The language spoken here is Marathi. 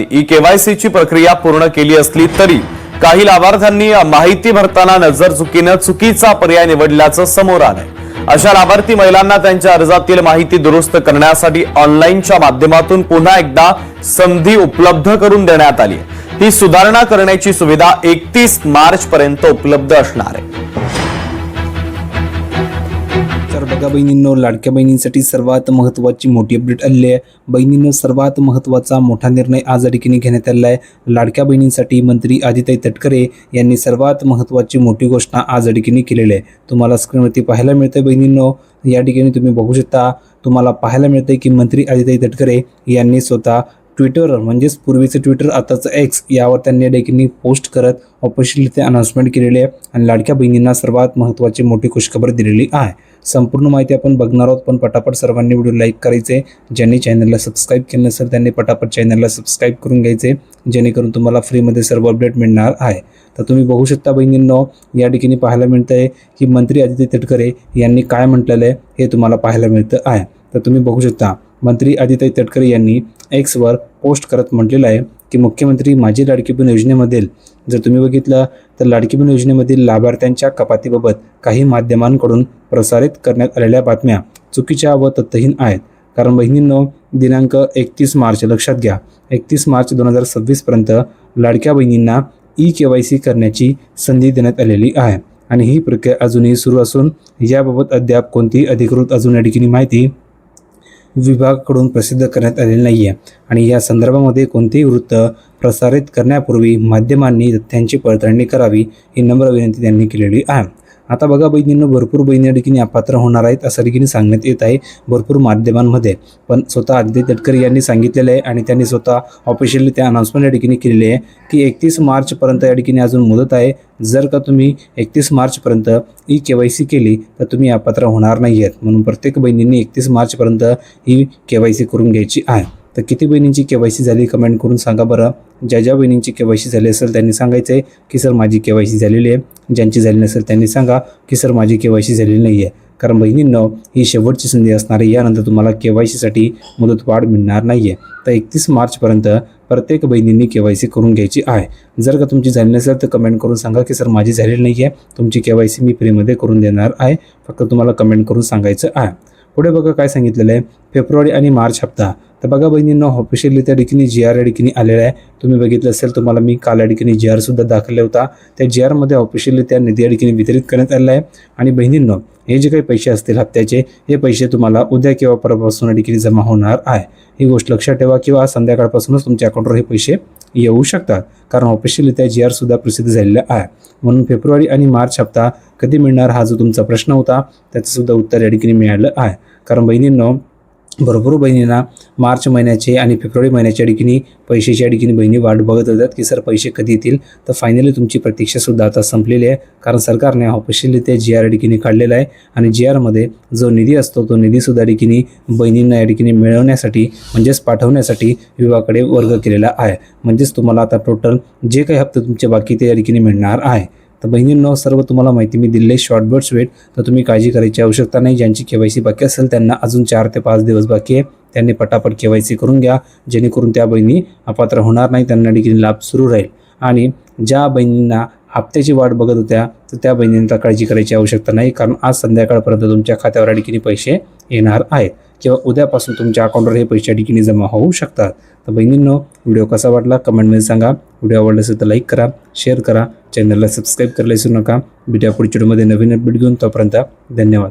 ई केवायसीची प्रक्रिया पूर्ण केली असली तरी काही लाभार्थ्यांनी माहिती भरताना नजरचुकीनं चुकीचा पर्याय निवडल्याचं समोर आलंय। अशा लाभार्थी महिलांना त्यांच्या अर्जातील माहिती दुरुस्त करण्यासाठी ऑनलाईनच्या माध्यमातून पुन्हा एकदा संधी उपलब्ध करून देण्यात आली। ही सुधारणा करण्याची सुविधा 31 मार्च पर्यंत उपलब्ध असणार आहे। तर बघा बहिणींनो, लाडक्या बहिणींसाठी सर्वात महत्त्वाची मोठी अपडेट आली आहे। बहिणींनो, सर्वात महत्त्वाचा मोठा निर्णय आज या ठिकाणी घेण्यात आला आहे। लाडक्या बहिणींसाठी मंत्री आदिताई तटकरे यांनी सर्वात महत्त्वाची मोठी घोषणा आज या ठिकाणी केलेली आहे। तुम्हाला स्क्रीनवरती पाहायला मिळते बहिणींनो, या ठिकाणी तुम्ही बघू शकता, तुम्हाला पाहायला मिळते की मंत्री आदिताई तटकरे यांनी स्वतः ट्विटरवर, म्हणजेच पूर्वीचं ट्विटर आताचं एक्स, यावर त्यांनी या ठिकाणी पोस्ट करत ऑफिशियली ते अनाउन्समेंट केलेली आहे आणि लाडक्या बहिणींना सर्वात महत्त्वाची मोठी खुशखबर दिलेली आहे। संपूर्ण माहिती आपण बघणार आहोत, पण पटापट सर्वांनी व्हिडिओ लाईक करायचे। ज्यांनी चॅनलला सबस्क्राईब केलं नसेल त्यांनी पटापट चॅनलला सबस्क्राईब करून घ्यायचे, जेणेकरून तुम्हाला फ्रीमध्ये सर्व अपडेट मिळणार आहे। तर तुम्ही बघू शकता बहिणींनो, या ठिकाणी पाहायला मिळतं आहे की मंत्री आदित्य तटकरे यांनी काय म्हटलेलं आहे हे तुम्हाला पाहायला मिळतं आहे। तर तुम्ही बघू शकता, मंत्री आदित्य तटकरे यांनी एक्सवर पोस्ट करत म्हटलेलं आहे की मुख्यमंत्री माझी लाडकी बहीण योजनेमधील, जर तुम्ही बघितलं तर लाडकी बहीण योजनेमधील लाभार्थ्यांच्या कपातीबाबत काही माध्यमांकडून प्रसारित करण्यात आलेल्या बातम्या चुकीच्या व तथ्यहीन आहेत। कारण बहिणींनो, दिनांक 31 मार्च लक्षात घ्या, 31 मार्च 2026 पर्यंत लाडक्या बहिणींना ई केवायसी करण्याची संधी देण्यात आलेली आहे आणि ही प्रक्रिया अजूनही सुरू असून याबाबत अद्याप कोणतीही अधिकृत अजून या ठिकाणी माहिती विभागाकडून प्रसिद्ध करण्यात आलेली नाही आहे आणि या संदर्भामध्ये कोणतेही वृत्त प्रसारित करण्यापूर्वी माध्यमांनी तथ्यांची पडताळणी करावी ही नम्र विनंती त्यांनी केलेली आहे। आता बघा बहिणींनो, भरपूर बहिणी या ठिकाणी अपात्र होणार आहेत असं ठिकाणी सांगण्यात येत आहे भरपूर माध्यमांमध्ये, पण स्वतः आदित्य तटकरे यांनी सांगितलेलं आहे आणि त्यांनी स्वतः ऑफिशियली त्या अनाउन्समेंट या ठिकाणी केलेली आहे की 31 मार्चपर्यंत या ठिकाणी अजून मुदत आहे। जर का तुम्ही 31 मार्चपर्यंत ई केवायसी केली तर तुम्ही अपात्र होणार नाही आहेत, म्हणून प्रत्येक बहिणींनी 31 मार्चपर्यंत ही केवायसी करून घ्यायची आहे। तर किती बहिणींची केवायसी झाली कमेंट करून सांगा बरं। ज्या बहिणींची केवायसी झाली असेल त्यांनी सांगायचं आहे की सर माझी केवायसी झालेली आहे, ज्यांची झाली नसेल त्यांनी सांगा की सर माझी केवायसी झालेली नाही आहे। कारण बहिणींनो, ही शेवटची संधी असणार आहे, यानंतर तुम्हाला केवायसीसाठी मुदतवाढ मिळणार नाही आहे। तर 31 मार्चपर्यंत प्रत्येक बहिणींनी केवायसी करून घ्यायची आहे। जर का तुमची झाली नसेल तर कमेंट करून सांगा की सर माझी झालेली नाही आहे, तुमची केवायसी मी फ्रीमध्ये करून देणार आहे, फक्त तुम्हाला कमेंट करून सांगायचं आहे। पुढे बघा काय सांगितलेलं आहे, फेब्रुवारी आणि मार्च हप्ता। तर बघा बहिणींनो, ऑफिशियली त्या ठिकाणी GR या ठिकाणी आलेला आहे। तुम्ही बघितलं असेल, तुम्हाला मी काल या ठिकाणी GR सुद्धा दाखवला होता। त्या GR मध्ये ऑफिशियली त्या निधी या ठिकाणी वितरित करण्यात आलेला आहे आणि बहिणींनो, हे जे काही पैसे असतील हप्त्याचे, हे पैसे तुम्हाला उद्या किंवा परवापासून या ठिकाणी जमा होणार आहे। ही गोष्ट लक्षात ठेवा किंवा संध्याकाळपासूनच तुमच्या अकाउंटवर हे पैसे येऊ शकतात, कारण ऑफिशियली त्या GR सुद्धा प्रसिद्ध झालेला आहे। म्हणून फेब्रुवारी आणि मार्च हप्ता कधी मिळणार हा जो तुमचा प्रश्न होता त्याचं सुद्धा उत्तर या ठिकाणी मिळालं आहे। कारण बहिणींनो, भरपूर बहिणींना मार्च महिन्याचे आणि फेब्रुवारी महिन्याच्या ठिकाणी पैशाची या ठिकाणी बहिणी वाट बघत होतात की सर पैसे कधी येतील। तर फायनली तुमची प्रतीक्षासुद्धा आता संपलेली आहे, कारण सरकारने ऑफिशियली ते GR या ठिकाणी काढलेला आहे आणि GR मध्ये जो निधी असतो तो निधीसुद्धा या ठिकाणी बहिणींना या ठिकाणी मिळवण्यासाठी, म्हणजेच पाठवण्यासाठी विभागाकडे वर्ग केलेला आहे। म्हणजेच तुम्हाला आता टोटल जे काही हप्ते तुमचे बाकी ते या ठिकाणी मिळणार आहे। तर बहिणींनो, सर्व तुम्हाला माहिती मी दिली, शॉर्ट बट स्वीट, तर तुम्ही काळजी करायची आवश्यकता नाही। ज्यांची केवायसी बाकी असेल त्यांना अजून 4 ते 5 दिवस बाकी आहे, त्यांनी पटापट केवायसी करून घ्या, जेणेकरून त्या बहिणी अपात्र होणार नाही, त्यांना देखील लाभ सुरू राहील। आणि ज्या बहिणींना हप्त्याची वाट बघत होत्या तर त्या बहिणींना काळजी करायची आवश्यकता नाही, कारण आज संध्याकाळपर्यंत तुमच्या खात्यावर या ठिकाणी पैसे येणार आहेत किंवा उद्यापासून तुमच्या अकाउंटवर हे पैसे या ठिकाणी जमा होऊ शकतात। तर बहिणींनो, व्हिडिओ कसा वाटला कमेंटमध्ये सांगा। व्हिडिओ आवडला असेल तर लाईक करा, शेअर करा, चॅनलला सबस्क्राईब करायला विसरू नका। भेटूया पुढच्या व्हिडिओमध्ये नवीन अपडेट घेऊन, तोपर्यंत धन्यवाद।